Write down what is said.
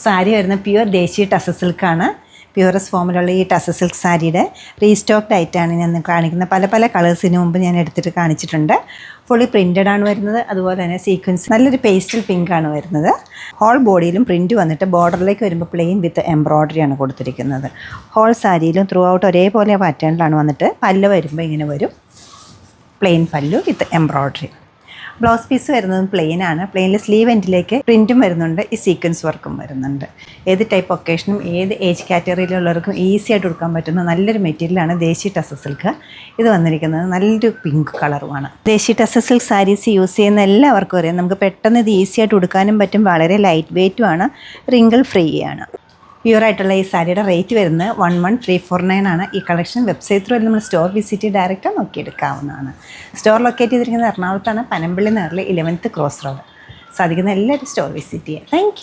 സാരി വരുന്ന പ്യുവർ ദേശീയ ടസർ സിൽക്കാണ്. പ്യൂറസ് ഫോമിലുള്ള ഈ ടസർ സിൽക്ക് സാരിയുടെ റീസ്റ്റോക്ഡ് ആയിട്ടാണ് ഞാൻ കാണിക്കുന്നത്. പല പല കളേഴ്സിന് മുമ്പ് ഞാൻ എടുത്തിട്ട് കാണിച്ചിട്ടുണ്ട്. ഫുള്ളി പ്രിൻറ്റഡ് ആണ് വരുന്നത്. അതുപോലെ തന്നെ സീക്വൻസ് നല്ലൊരു പേസ്റ്റൽ പിങ്ക് ആണ് വരുന്നത്. ഹോൾ ബോഡിയിലും പ്രിൻറ്റ് വന്നിട്ട് ബോർഡറിലേക്ക് വരുമ്പോൾ പ്ലെയിൻ വിത്ത് എംബ്രോയ്ഡറി ആണ് കൊടുത്തിരിക്കുന്നത്. ഹോൾ സാരിയിലും ത്രൂ ഔട്ട് ഒരേപോലെ പാറ്റേണിലാണ് വന്നിട്ട് പല്ല് വരുമ്പോൾ ഇങ്ങനെ വരും. പ്ലെയിൻ പല്ലു വിത്ത് എംബ്രോയ്ഡറി. ബ്ലൗസ് പീസ് വരുന്നത് പ്ലെയിൻ ആണ്. പ്ലെയിനിൽ സ്ലീവ് എൻഡിലേക്ക് പ്രിൻറ്റും വരുന്നുണ്ട്, ഈ സീക്വൻസ് വർക്കും വരുന്നുണ്ട്. ഏത് ടൈപ്പ് ഒക്കേഷനും ഏത് ഏജ് കാറ്റഗറിയിലുള്ളവർക്കും ഈസി ആയിട്ട് കൊടുക്കാൻ പറ്റുന്ന നല്ലൊരു മെറ്റീരിയലാണ് ദേശി ടസർ സിൽക്ക്. ഇത് വന്നിരിക്കുന്നത് നല്ലൊരു പിങ്ക് കളറുമാണ്. ദേശി ടസർ സിൽക്ക് സാരീസ് യൂസ് ചെയ്യുന്ന എല്ലാവർക്കും അറിയാം, നമുക്ക് പെട്ടെന്ന് ഇത് ഈസി ആയിട്ട് കൊടുക്കാനും പറ്റും. വളരെ ലൈറ്റ് വെയ്റ്റും ആണ്, റിങ്കിൾ ഫ്രീ ആണ്. പ്യുവറായിട്ടുള്ള ഈ സാരിയുടെ റേറ്റ് വരുന്നത് 11349 ആണ്. ഈ കളക്ഷൻ വെബ്സൈറ്റ് ത്രൂ നമ്മൾ സ്റ്റോർ വിസിറ്റ് ഡയറക്റ്റ് നോക്കിയെടുക്കാവുന്നതാണ്. സ്റ്റോർ ലൊക്കേറ്റ് ചെയ്തിരിക്കുന്നത് എറണാകുളത്താണ്, പനമ്പള്ളി നഗറിലെ 11th ക്രോസ് റോഡ്. സാധിക്കുന്ന എല്ലാവരും സ്റ്റോർ വിസിറ്റ് ചെയ്യാം. താങ്ക്